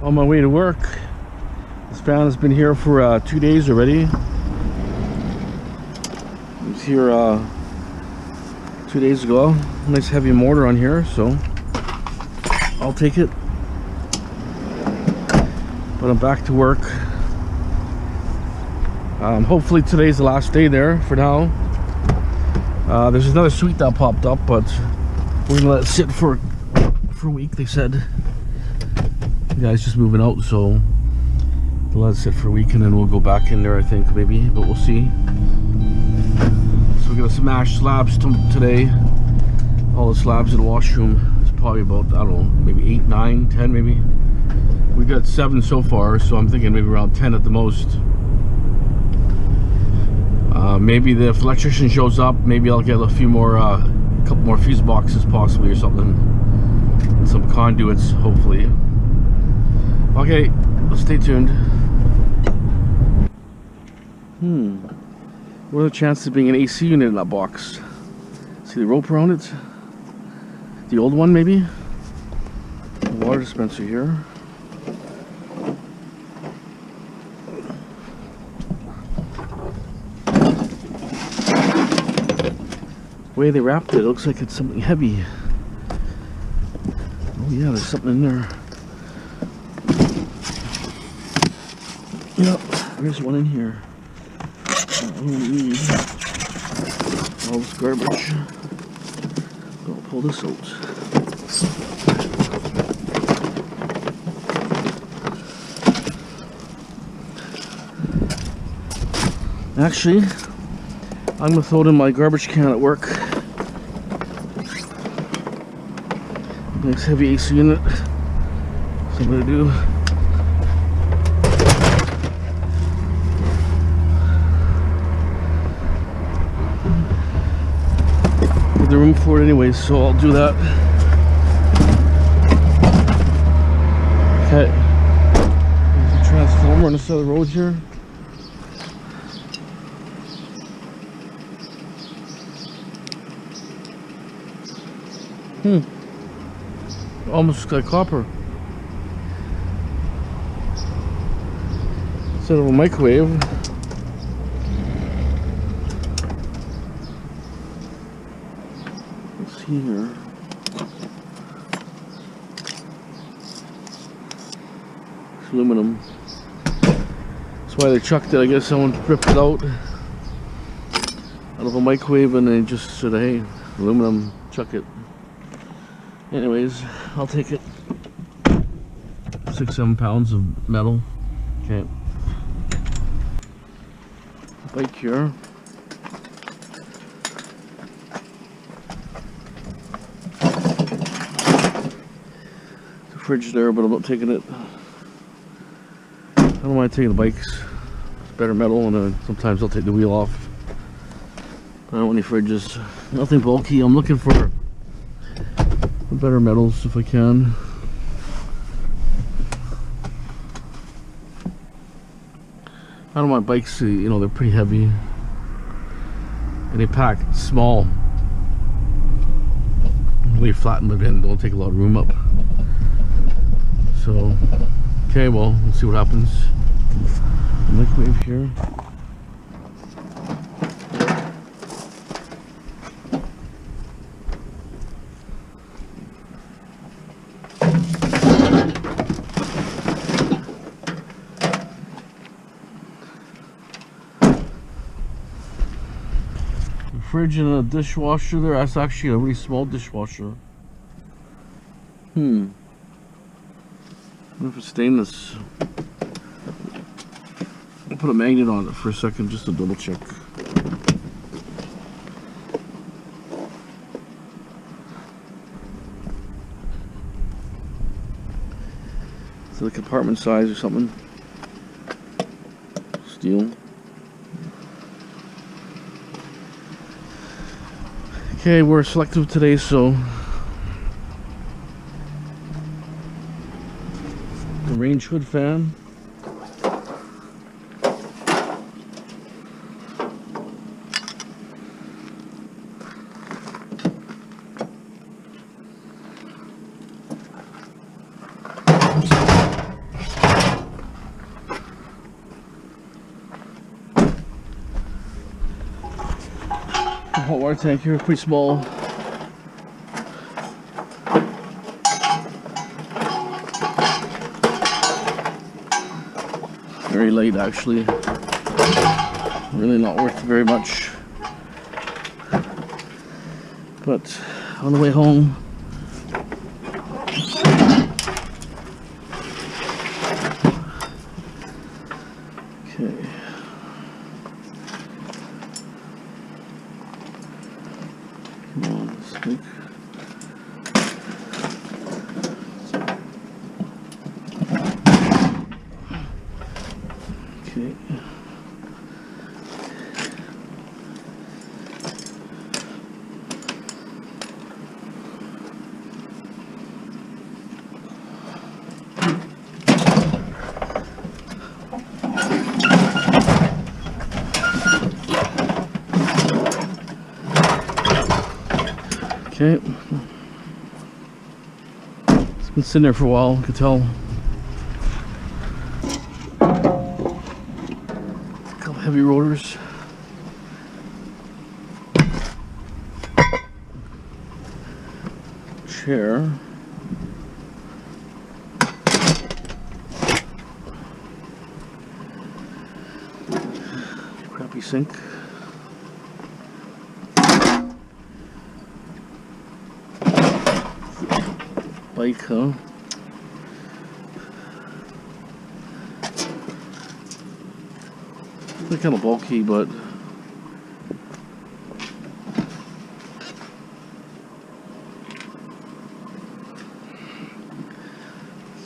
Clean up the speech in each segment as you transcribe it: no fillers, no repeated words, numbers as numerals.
On my way to work. This fan has been here for 2 days already. It was here 2 days ago. Nice heavy motor on here, so I'll take it. But I'm back to work. Hopefully today's the last day there for now. There's another suite that popped up, but we're gonna let it sit for a week. They said the guy's just moving out, so they'll let it sit for a week and then we'll go back in there, I think, maybe, but we'll see. So we're gonna smash slabs today. All the slabs in the washroom. It's probably about, I don't know, maybe 8, 9, 10 maybe. We got 7 so far, so I'm thinking maybe around 10 at the most. Maybe if the electrician shows up, maybe I'll get a few more, couple more fuse boxes possibly or something. And some conduits, hopefully. Okay, stay tuned. What are the chances of being an AC unit in that box? See the rope around it? The old one, maybe? The water dispenser here. The way they wrapped it looks like it's something heavy. Oh yeah, there's something in there. Yep, there's one in here. I don't need all this garbage. I'll pull this out. Actually, I'm gonna throw it in my garbage can at work. Nice heavy AC unit. So I'm gonna do. Get the room for it anyways, so I'll do that. Okay. There's a transformer on the side of the road here. Almost like copper. Instead of a microwave. Let's see here. It's aluminum. That's why they chucked it. I guess someone ripped it out of a microwave and they just said, hey, aluminum, chuck it. Anyways, I'll take it. 6-7 pounds of metal. Okay. Bike here. The fridge there, but I'm not taking it. I don't mind taking the bikes. It's better metal, and sometimes I'll take the wheel off. I don't want any fridges. Nothing bulky. I'm looking for better metals if I can. I don't want bikes, you know, they're pretty heavy and they pack small. Really flatten them in, don't take a lot of room up. So, okay, well, we'll see what happens. Microwave here. Fridge and a dishwasher there. That's actually a really small dishwasher. I wonder if it's stainless. I'll put a magnet on it for a second just to double check. Is it like apartment size or something? Steel. Okay, we're selective today, so the range hood fan. hot water tank here, pretty small. Very light actually. Really not worth very much. But on the way home, okay. Come on, stick. Okay. Okay. It's been sitting there for a while, I could tell. A couple heavy rotors. Chair. Crappy sink. Bike, huh? They're kind of bulky, but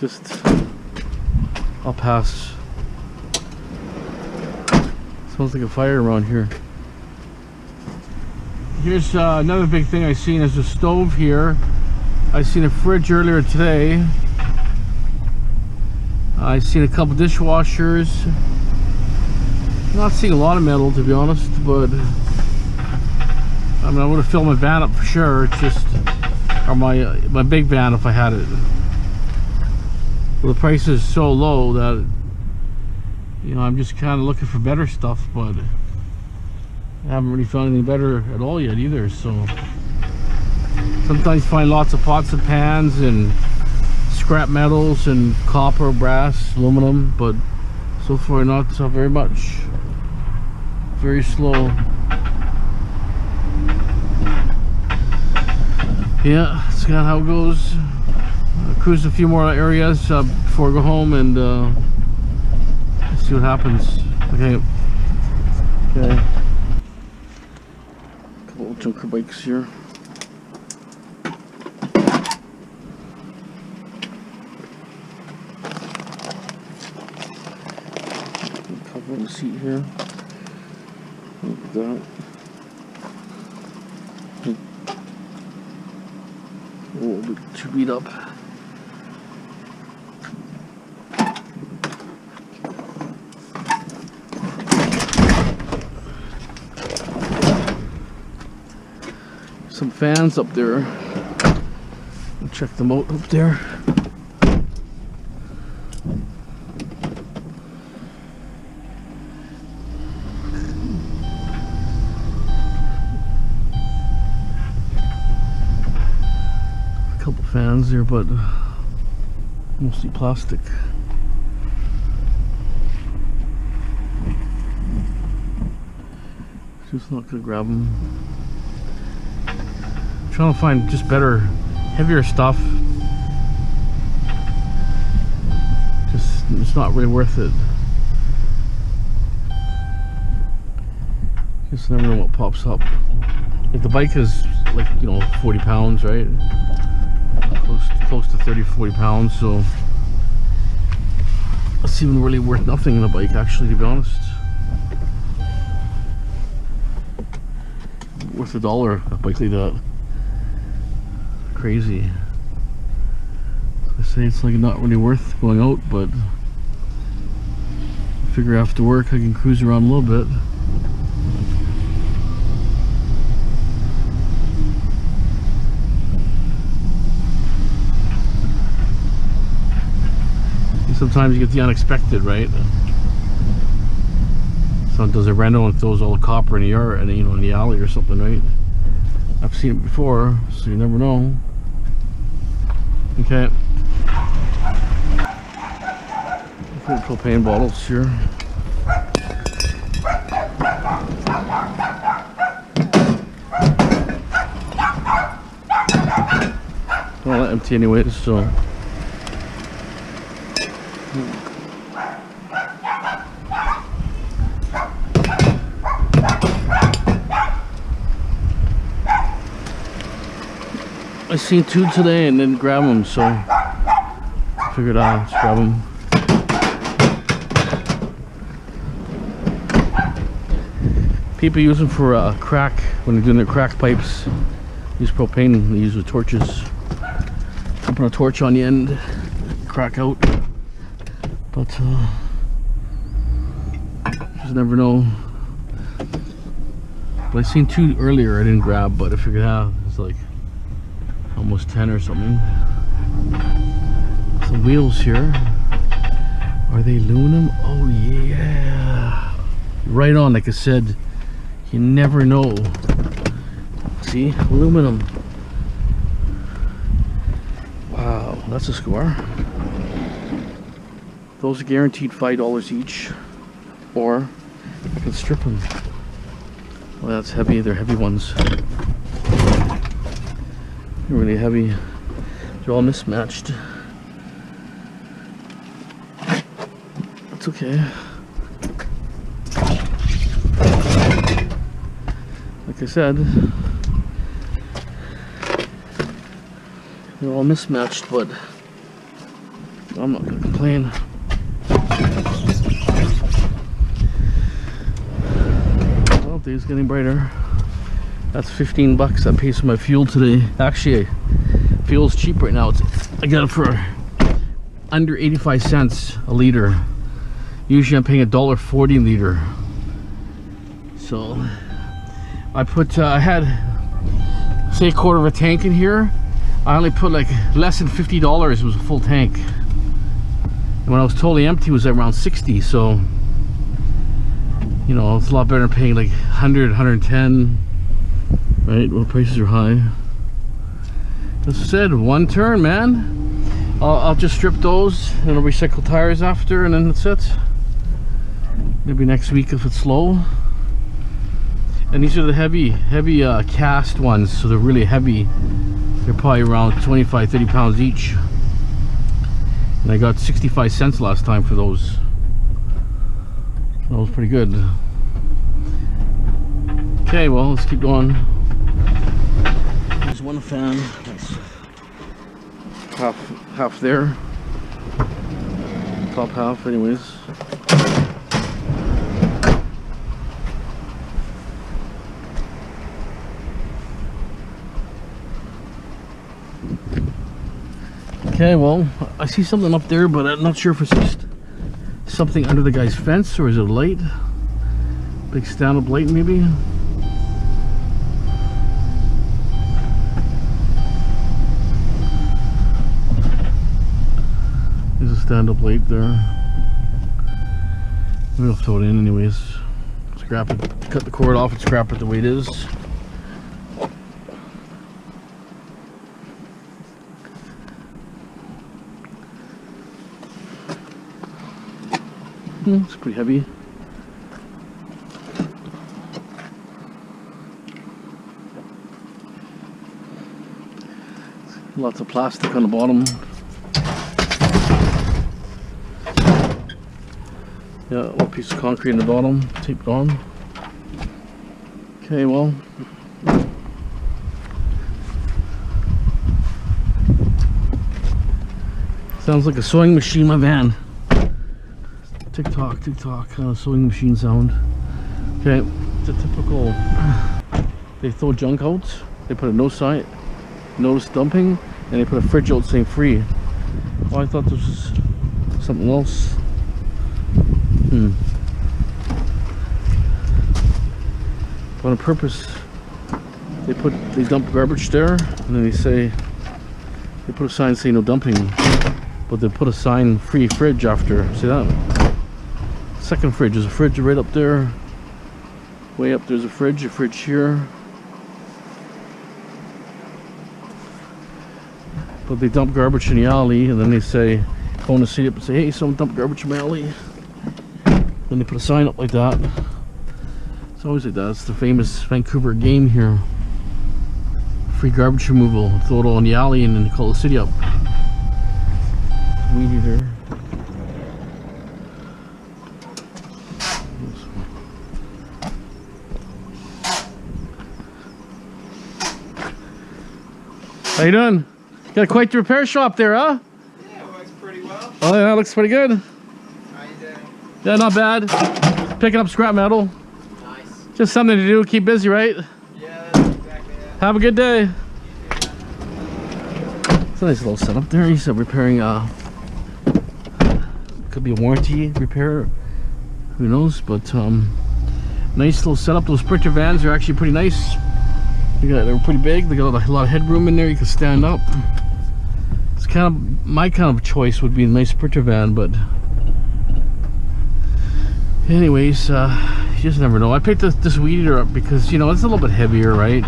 just I'll pass. Smells like a fire around here. Here's another big thing I seen is a stove here. I seen a fridge earlier today. I seen a couple dishwashers. Not seeing a lot of metal, to be honest, but I mean, I would have filled my van up for sure. It's just, or my big van if I had it. Well, the price is so low that, you know, I'm just kind of looking for better stuff, but I haven't really found anything better at all yet either. So sometimes find lots of pots and pans and scrap metals and copper, brass, aluminum, but so far not very much. Very slow. Yeah, that's kind of how it goes. Cruise a few more areas before I go home and see what happens. Okay. Okay. A couple of junker bikes here. Cover on the seat here. Look at that. A little bit too beat up. Some fans up there. I'll check them out up there. A couple fans there, but mostly plastic. Just not gonna grab them. Trying to find just better, heavier stuff. Just, it's not really worth it. Just never know what pops up. If the bike is like, you know, 40 pounds, right? Close to 30-40 pounds, so it's even really worth nothing in a bike, actually, to be honest. Worth $1 a bike like that. Crazy. I say it's like not really worth going out, but I figure after work I can cruise around a little bit. Sometimes you get the unexpected, right? Someone does a reno and throws all the copper in the yard, and you know, in the alley or something, right? seen it before, so you never know. Okay. Propane bottles here. Well, empty anyways, so. I seen 2 today and didn't grab them, so I figured I'll just grab them. People use them for crack when they're doing their crack pipes. Use propane. They use with torches. Put a torch on the end, crack out. But just never know. But I seen 2 earlier. I didn't grab, but I figured out it's like almost 10 or something. Some wheels here. Are they aluminum? Oh yeah. Right on, like I said. You never know. See, aluminum. Wow, that's a score. Those are guaranteed $5 each, or I can strip them. Well, that's heavy. They're heavy ones. They're really heavy. They're all mismatched. That's okay. Like I said, they're all mismatched, but I'm not gonna complain. Well, day's getting brighter. That's 15 bucks. That pays for my fuel today. Actually, fuel's cheap right now. I got it for under 85 cents a liter. Usually I'm paying $1.40 a liter. So I put, I had, say, a quarter of a tank in here. I only put like less than $50. It was a full tank. And when I was totally empty, it was around 60. So, you know, it's a lot better than paying like 100, 110, right? When prices are high. As I said, 1 turn, man. I'll just strip those and I'll recycle tires after, and then that's it. Maybe next week if it's slow. And these are the heavy cast ones, so they're really heavy. They're probably around 25-30 pounds each. And I got 65 cents last time for those. That was pretty good. Okay, well, let's keep going. There's one fan. That's half there. Top half, anyways. Okay, well, I see something up there, but I'm not sure if it's just something under the guy's fence or is it a light? Big stand-up light, maybe? There's a stand-up light there. Maybe I'll throw it in anyways. Scrap it, cut the cord off and scrap it the way it is. It's pretty heavy. Lots of plastic on the bottom. Yeah, a little piece of concrete in the bottom, taped on. Okay, well. Sounds like a sewing machine, my van. Tick tock, kind of sewing machine sound. Okay, it's a typical. They throw junk out. They put a notice dumping, and they put a fridge out saying free. Oh, I thought this was something else. But on purpose, they dump garbage there, and then they put a sign saying no dumping, but they put a sign free fridge after. See that? Second fridge. There's a fridge right up there. Way up there's a fridge here. But they dump garbage in the alley, and then they say, phone the city up and say, hey, someone dumped garbage in my alley. Then they put a sign up like that. It's always like that. It's the famous Vancouver game here. Free garbage removal. Throw it all in the alley and then call the city up. Weed eater. How you doing? Got quite the repair shop there, huh? Yeah, it works pretty well. Oh yeah, looks pretty good. How you doing? Yeah, not bad. Picking up scrap metal. Nice. Just something to do, keep busy, right? Yeah, that's exactly it. Have a good day. It's a nice little setup there. He's repairing, could be a warranty repair, who knows, but nice little setup. Those Sprinter vans are actually pretty nice. They're pretty big. They got a lot of headroom in there. You can stand up. It's kind of my kind of choice would be a nice Sprinter van, but anyways, you just never know. I picked this weed eater up because, you know, it's a little bit heavier, right?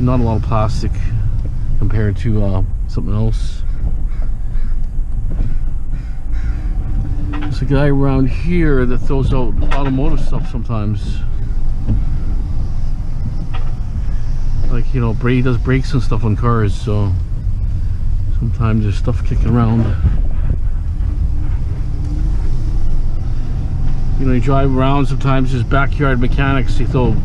Not a lot of plastic compared to something else. There's a guy around here that throws out automotive stuff sometimes. Like, you know, Brady does brakes and stuff on cars, so sometimes there's stuff kicking around. You know, you drive around, sometimes there's backyard mechanics, you throw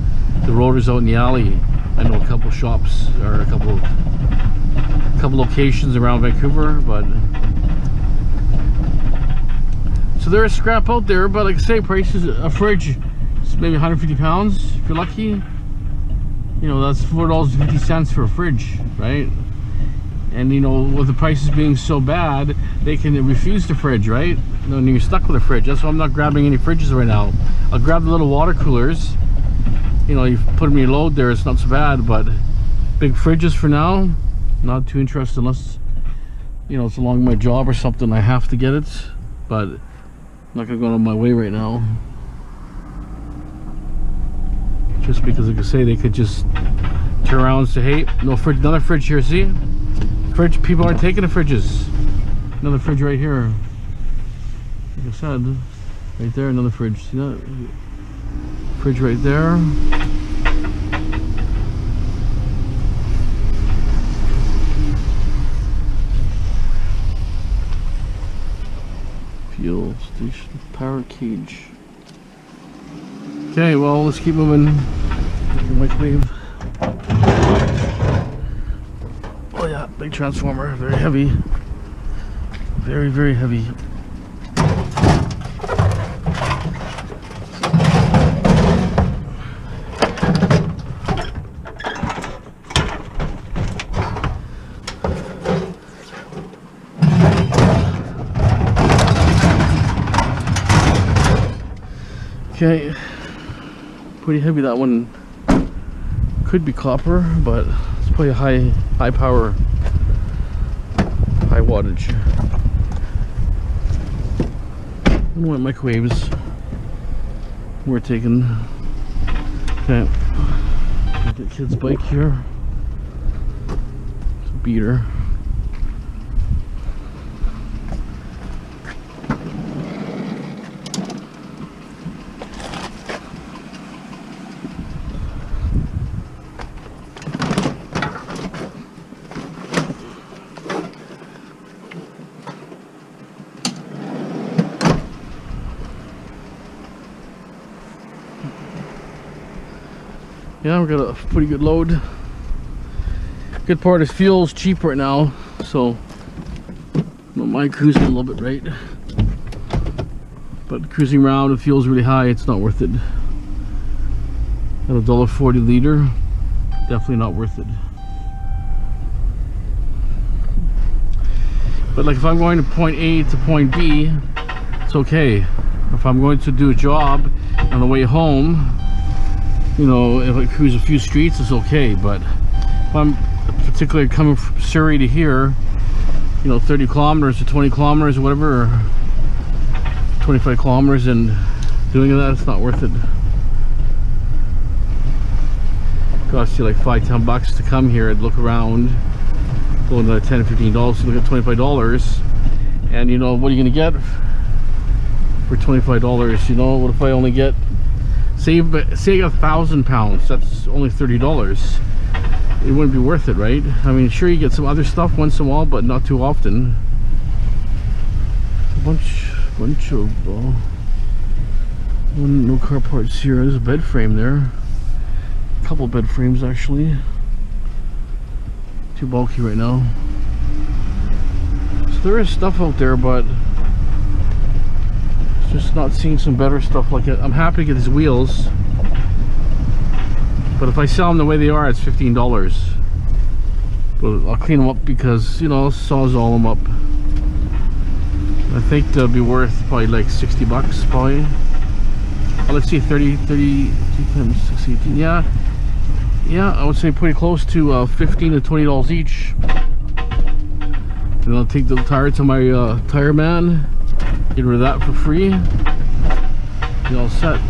the rotors out in the alley. I know a couple shops, or a couple locations around Vancouver, but so there's scrap out there, but like I say, prices, a fridge is maybe 150 pounds if you're lucky. You know, that's $4.50 for a fridge, right? And you know, with the prices being so bad, they can refuse the fridge, right? And you're stuck with a fridge. That's why I'm not grabbing any fridges right now. I'll grab the little water coolers. You know, you put them in your load there, it's not so bad, but big fridges for now, not too interested unless, you know, it's along my job or something, I have to get it, but I'm not gonna go out of my way right now. Just because, like I say, they could just turn around and say, hey, no fridge, another fridge here, see? Fridge, people aren't taking the fridges. Another fridge right here. Like I said, right there, another fridge. See that? Fridge right there. Fuel station, power cage. Okay, well, let's keep moving. Microwave. Oh yeah, big transformer, very heavy. Very, very heavy. Okay. Pretty heavy. That one could be copper, but it's probably a high power, high wattage. I don't know what microwaves we're taking. Okay, get kid's bike here. It's a beater. Yeah, we got a pretty good load. Good part is fuel's cheap right now, so don't mind cruising a little bit, right? But cruising around if fuel's really high, it's not worth it. At $1.40 liter, definitely not worth it. But like if I'm going to point A to point B, it's okay. If I'm going to do a job on the way home, you know, if I cruise a few streets, it's okay. But if I'm particularly coming from Surrey to here, you know, 30 kilometers to 20 kilometers or whatever, or 25 kilometers, and doing that, it's not worth it. Costs you like $5-10 to come here and look around, going to $10, $15, you look at $25, and you know what are you gonna get for $25? You know, what if I only get, say I got 1,000 pounds, that's only $30. It wouldn't be worth it, right? I mean, sure, you get some other stuff once in a while, but not too often. A bunch of no car parts here. There's a bed frame there. A couple bed frames actually. Too bulky right now. So there is stuff out there, but just not seeing some better stuff like it. I'm happy to get these wheels, but if I sell them the way they are, it's $15. But I'll clean them up because, you know, Sawzall them up. I think they'll be worth probably like 60 bucks probably. Oh, let's see, 30 times 6, 18. Yeah, I would say pretty close to $15 to $20 each. And I'll take the tire to my tire man, get rid of that for free. Be all set.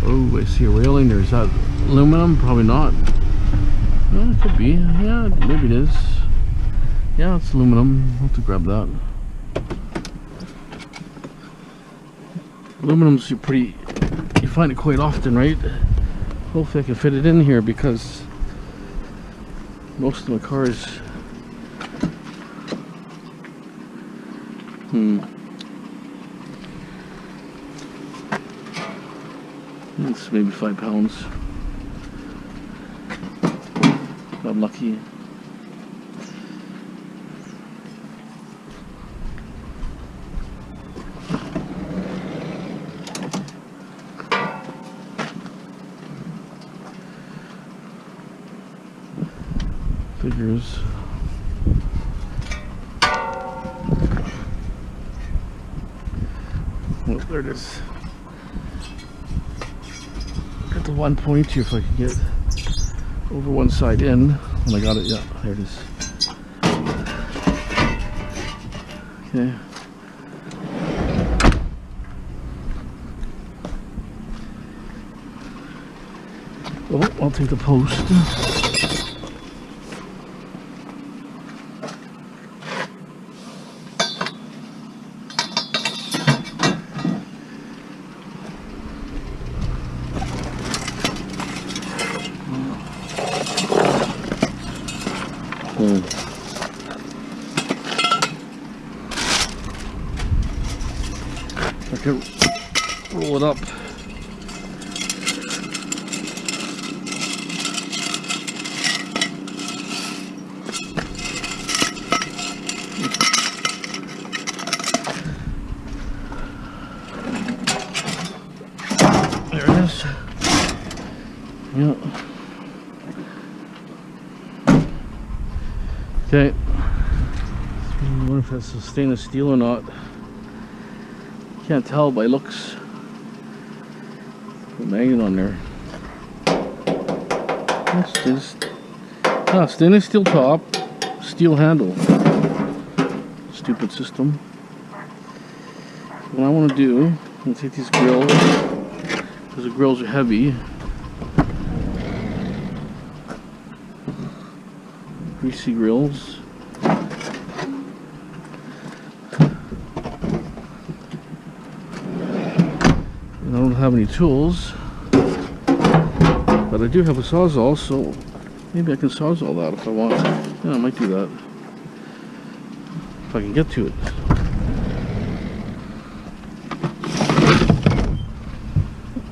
Oh, I see a railing. There's that aluminum. Probably not. Well, it could be. Yeah, maybe it is. Yeah, it's aluminum. I'll have to grab that. Aluminum's you find it quite often, right? Hopefully I can fit it in here because most of my cars. It's maybe 5 pounds. If I'm lucky. Figures. Oh, there it is. Got the 1 point here if I can get over one side in. When I got it, yeah, there it is. Okay. Well, I'll take the post. I can roll it up. There it is. Yeah. Okay. I wonder if that's a stainless steel or not. Can't tell by looks. The magnet on there. That's stainless steel top, steel handle. Stupid system. What I want to do, I'm going to take these grills, because the grills are heavy. Greasy grills. I don't have any tools, but I do have a Sawzall, so maybe I can Sawzall that if I want. Yeah, I might do that if I can get to it.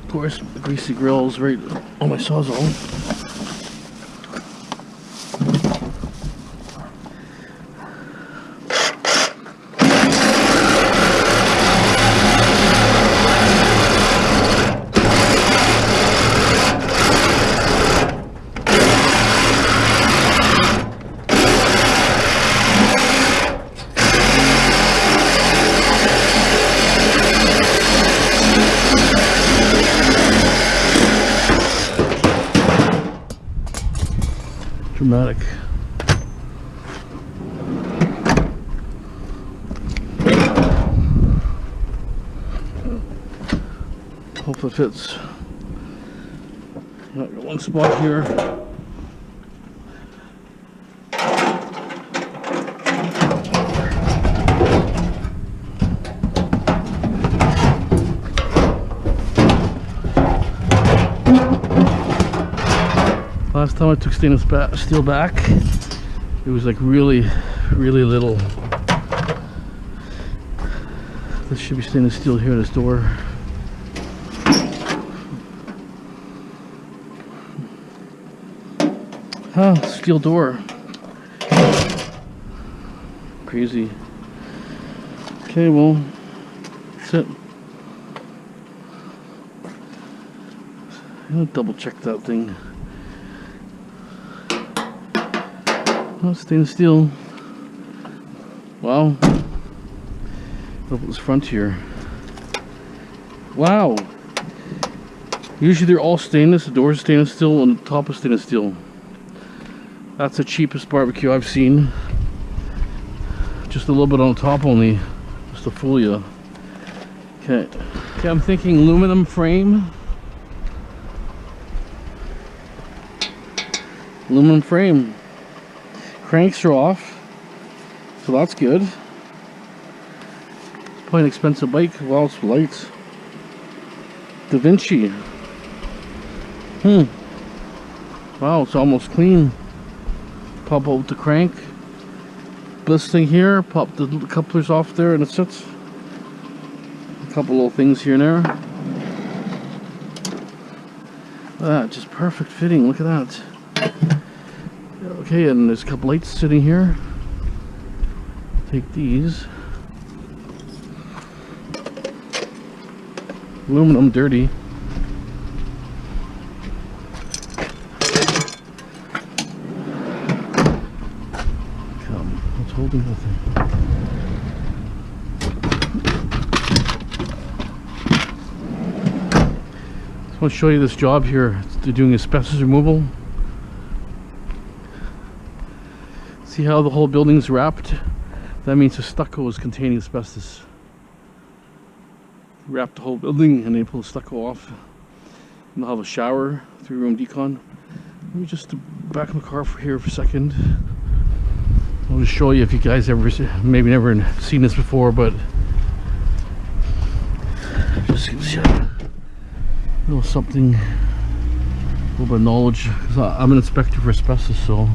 Of course, the greasy grill's right on my Sawzall. Dramatic. Hopefully it fits. Got one spot here. Last time I took stainless steel back, it was like really little. This should be stainless steel here in this door. Oh, steel door. Crazy. Okay, well, that's it. I'm gonna double check that thing. Oh, stainless steel. Wow. Look at this front here. Wow. Usually they're all stainless. The doors are stainless steel and the top is stainless steel. That's the cheapest barbecue I've seen. Just a little bit on top only. Just to fool you. Okay. Okay, I'm thinking aluminum frame. Aluminum frame. Cranks are off, so that's good. It's probably an expensive bike. Wow, it's light. Da Vinci. Wow, it's almost clean. Pop out the crank. This thing here, pop the couplers off there, and it sits. A couple little things here and there. Look at that, just perfect fitting. Look at that. Okay, and there's a couple lights sitting here. Take these. Aluminum, dirty. Come, what's holding the thing? I want to show you this job here. They're doing asbestos removal. See how the whole building's wrapped? That means the stucco is containing asbestos. Wrap the whole building and they pull the stucco off. And they'll have a shower, 3-room decon. Let me just back my car here for a second. I'll just show you if you guys ever, maybe never seen this before, but just gives you a little something, a little bit of knowledge. I'm an inspector for asbestos, so a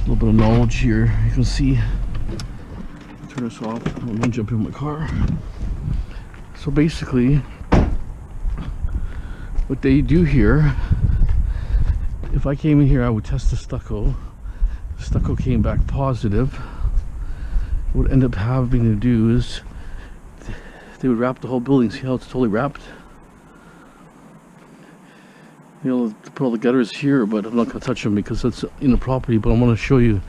little bit of knowledge here. You can see. Turn this off. I'm gonna jump in my car. So basically, what they do here, if I came in here, I would test the stucco. The stucco came back positive. What would end up having to do is they would wrap the whole building. See how it's totally wrapped? You know, put all the gutters here, but I'm not going to touch them because it's in the property. But I want to show you,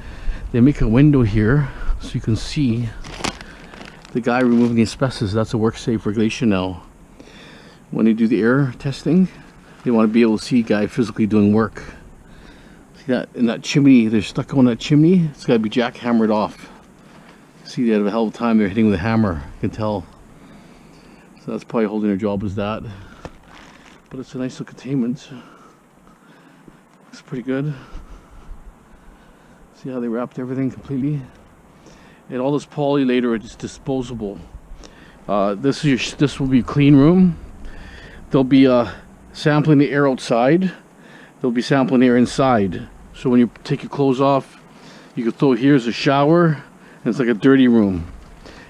they make a window here so you can see the guy removing the asbestos. That's a work safe regulation now. When they do the air testing, they want to be able to see a guy physically doing work. See that in that chimney, they're stuck on that chimney. It's got to be jackhammered off. See, they have a hell of a time they're hitting with a hammer. You can tell. So that's probably holding their job as that. But it's a nice little containment. Looks pretty good. See how they wrapped everything completely. And all this poly later is disposable. This will be a clean room. There'll be sampling the air outside. There'll be sampling the air inside. So when you take your clothes off, you can throw here's a shower, and it's like a dirty room.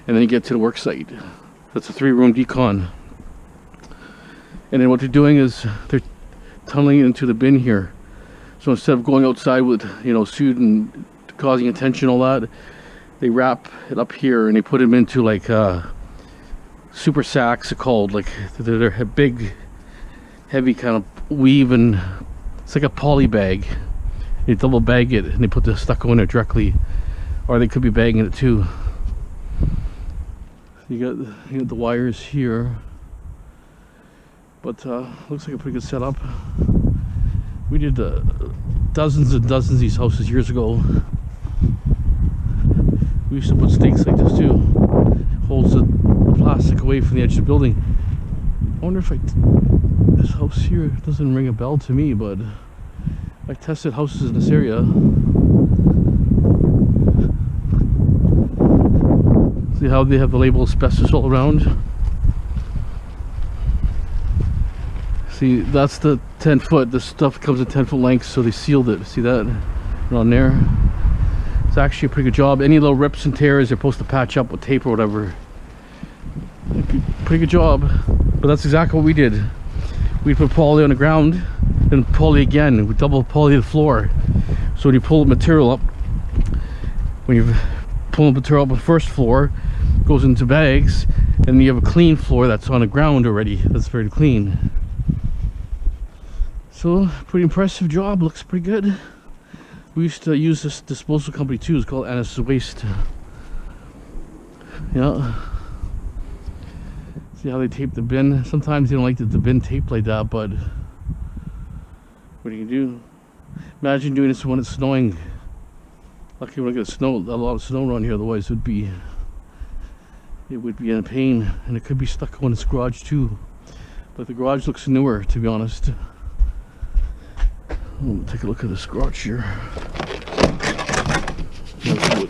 And then you get to the work site. That's a 3-room decon. And then what they're doing is they're tunneling it into the bin here. So instead of going outside with, you know, soot and causing attention, all that, they wrap it up here and they put them into like super sacks, are called. Like they're a big, heavy kind of weave, and it's like a poly bag. They double bag it and they put the stucco in there directly, or they could be bagging it too. You got the wires here, but looks like a pretty good setup. We did dozens and dozens of these houses years ago. We used to put stakes like this too. Holds the plastic away from the edge of the building. wonder if this house here doesn't ring a bell to me, but I tested houses in this area. See how they have the label asbestos all around? See, that's the 10 foot. This stuff comes in 10 foot lengths, so they sealed it. See that? On there. It's actually a pretty good job. Any little rips and tears they're supposed to patch up with tape or whatever. Pretty good job. But that's exactly what we did. We put poly on the ground, then poly again. We double poly the floor. So when you pull the material up, when you pull the material up on the first floor, it goes into bags, and you have a clean floor that's on the ground already. That's very clean. So pretty impressive job. Looks pretty good. We used to use this disposal company too. It's called Annis Waste. Yeah. See how they tape the bin? Sometimes they don't like the bin taped like that, but what do you do? Imagine doing this when it's snowing. Lucky we don't get a lot of snow around here, otherwise it would be in a pain, and it could be stuck on this garage too. But the garage looks newer, to be honest. Take a look at this garage here.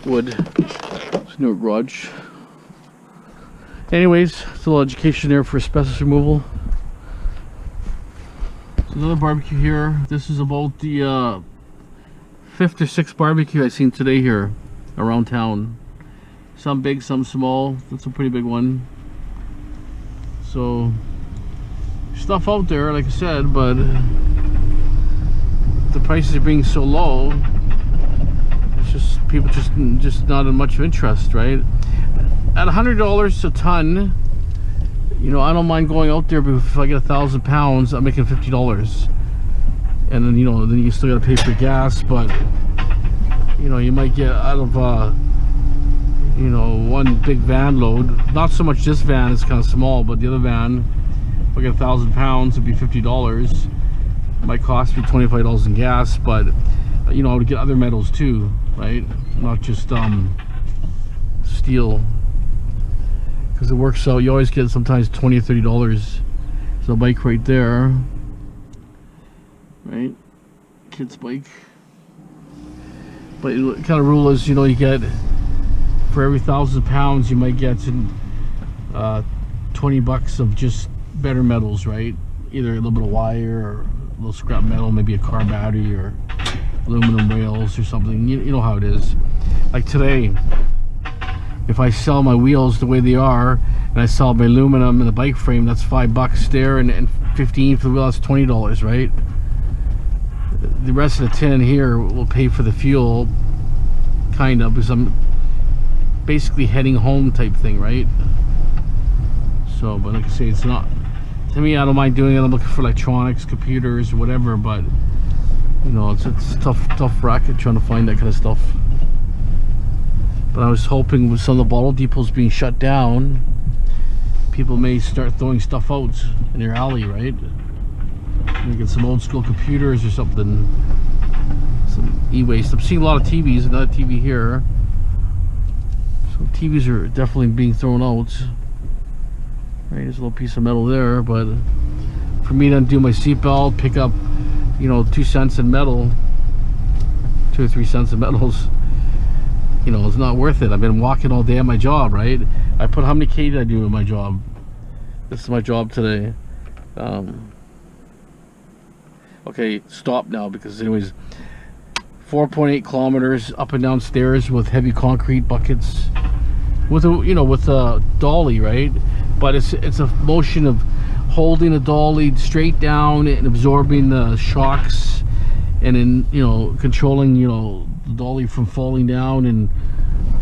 Wood. It's a newer garage. Anyways, it's a little education there for asbestos removal. There's another barbecue here. This is about the 5th or 6th barbecue I've seen today here around town. Some big, some small. That's a pretty big one. So, stuff out there, like I said, but the prices are being so low. It's just people just not in much of interest, right? At $100 a ton, you know, I don't mind going out there, but if I get 1,000 pounds, I'm making $50. And then, you know, then you still got to pay for gas, but you know, you might get out of you know, one big van load. Not so much this van, it's kind of small, but the other van, if I get 1,000 pounds, it'd be $50. It might cost me $25 in gas, but you know, I would get other metals too, right? Not just steel, because it works out. You always get sometimes $20 or $30. So a bike right there, right? Kid's bike. But the kind of rule is, you know, you get, for every 1,000 pounds, you might get 20 bucks of just better metals, right? Either a little bit of wire or a little scrap metal, maybe a car battery or aluminum rails or something. You know how it is. Like today, if I sell my wheels the way they are, and I sell my aluminum and the bike frame, that's $5 there, and 15 for the wheel, that's $20, right? The rest of the tin here will pay for the fuel, kind of, because I'm basically heading home type thing, right? So, but like I say, it's not, to me, I don't mind doing it. I'm looking for electronics, computers, whatever, but you know, it's tough racket trying to find that kind of stuff. But I was hoping with some of the bottle depots being shut down, people may start throwing stuff out in their alley, right? Maybe get some old school computers or something, some e-waste. I'm seeing a lot of TVs, another TV here. So TVs are definitely being thrown out. Right, there's a little piece of metal there, but for me to undo my seatbelt, pick up, you know, 2 cents in metal, 2 or 3 cents in metals, you know, it's not worth it. I've been walking all day at my job, right? I put, how many K did I do in my job? This is my job today. Okay, stop now, because anyways, 4.8 kilometers up and down stairs with heavy concrete buckets, with a, you know, with a dolly, right? But it's a motion of holding a dolly straight down and absorbing the shocks, and then, you know, controlling, you know, the dolly from falling down, and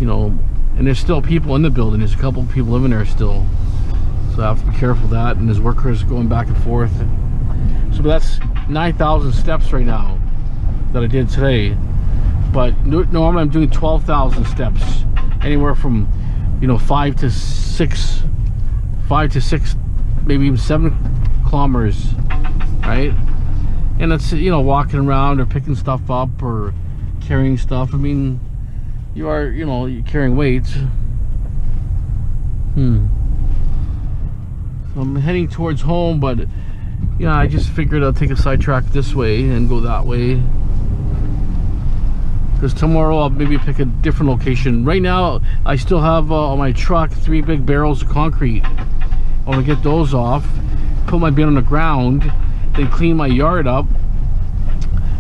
you know, and there's still people in the building. There's a couple of people living there still, so I have to be careful of that, and there's workers going back and forth. So that's 9,000 steps right now that I did today, but normally I'm doing 12,000 steps, anywhere from, you know, 5 to 6, maybe even 7 kilometers, right? And it's, you know, walking around or picking stuff up or carrying stuff. I mean, you are, you know, you're carrying weights. So I'm heading towards home, but yeah, I just figured I'll take a sidetrack this way and go that way. Because tomorrow I'll maybe pick a different location. Right now, I still have on my truck 3 big barrels of concrete. I want to get those off, put my bin on the ground, then clean my yard up.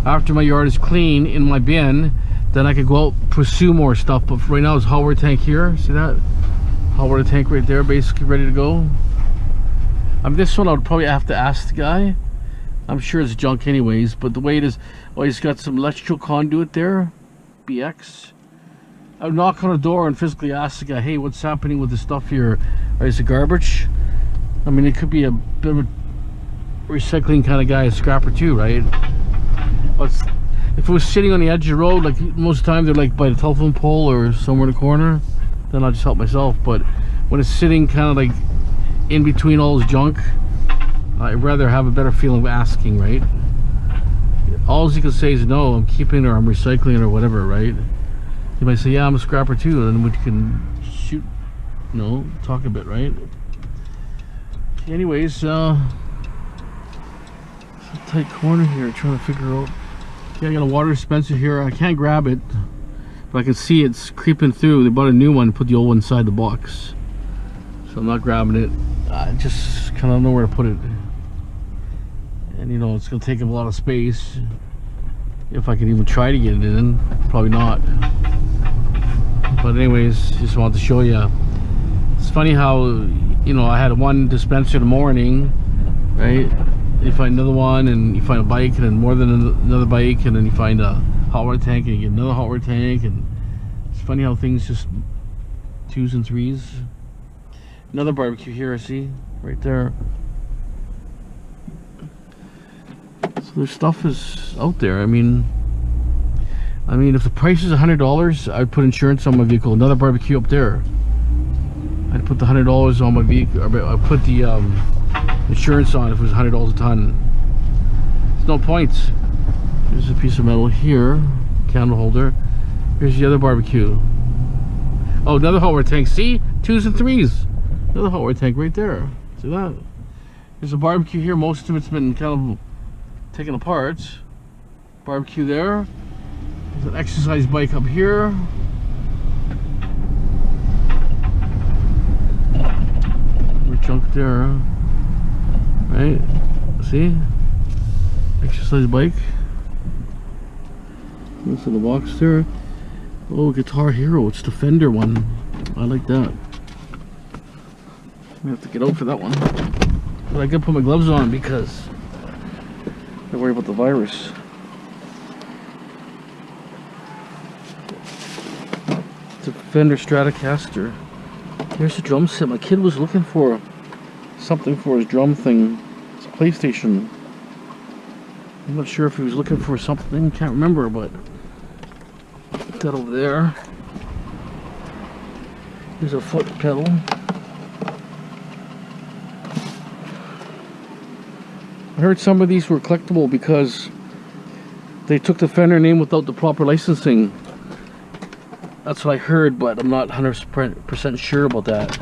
After my yard is clean in my bin, then I could go out pursue more stuff. But right now it's hot water tank here. See that? Hot water tank right there, basically ready to go. This one I would probably have to ask the guy. I'm sure it's junk anyways, but the way it is, oh, he's got some electrical conduit there. BX. I would knock on the door and physically ask the guy, hey, what's happening with the stuff here? Or is it garbage? I mean, it could be a bit of a recycling kind of guy, a scrapper too, right? But if it was sitting on the edge of the road, like most of the time they're like by the telephone pole or somewhere in the corner, then I'll just help myself. But when it's sitting kind of like in between all this junk, I'd rather have a better feeling of asking, right? All you can say is no, I'm keeping it or I'm recycling it or whatever, right? You might say, yeah, I'm a scrapper too, and then we can shoot, you know, talk a bit, right? Anyways, it's a tight corner here, trying to figure out. Okay, I got a water dispenser here. I can't grab it, but I can see it's creeping through. They bought a new one and put the old one inside the box, so I'm not grabbing it. I just kind of don't know where to put it. And you know, it's gonna take up a lot of space. If I can even try to get it in, probably not. But anyways, just wanted to show you. It's funny how, you know, I had one dispenser in the morning, right? You find another one, and you find a bike, and then more than another bike, and then you find a hot water tank, and you get another hot water tank, and it's funny how things just 2s and 3s. Another barbecue here, I see, right there. So their stuff is out there. I mean, if the price is $100, I'd put insurance on my vehicle. Another barbecue up there, I'd put the $100 on my vehicle. I'd put the insurance on if it was $100 a ton. There's no point. There's a piece of metal here, candle holder. Here's the other barbecue. Oh, another hot water tank. See, 2s and 3s. Another hot water tank right there. See that? There's a barbecue here. Most of it's been kind of taken apart. Barbecue there. There's an exercise bike up here. More junk there, right? See? Exercise bike. This in the box there. Oh, Guitar Hero. It's the Fender one. I like that. I have to get out for that one. But I gotta put my gloves on because I worry about the virus. It's a Fender Stratocaster. Here's the drum set. My kid was looking for something for his drum thing. It's a PlayStation. I'm not sure if he was looking for something. Can't remember, but put that over there. There's a foot pedal. I heard some of these were collectible because they took the Fender name without the proper licensing. That's what I heard, but I'm not 100% sure about that.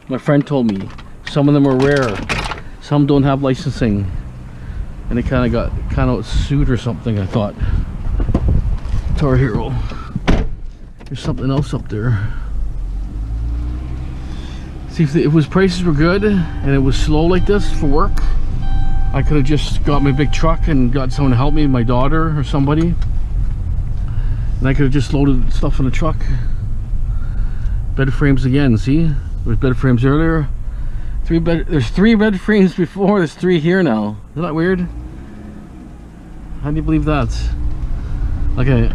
My friend told me some of them are rare, some don't have licensing, and they kind of sued or something. I thought. Guitar Hero. There's something else up there. See, if it was prices were good and it was slow like this for work, I could have just got my big truck and got someone to help me, my daughter or somebody, and I could have just loaded stuff in the truck. Bed frames again. See, there was bed frames earlier. There's 3 bed frames before. There's 3 here now. Isn't that weird? How do you believe that? Okay,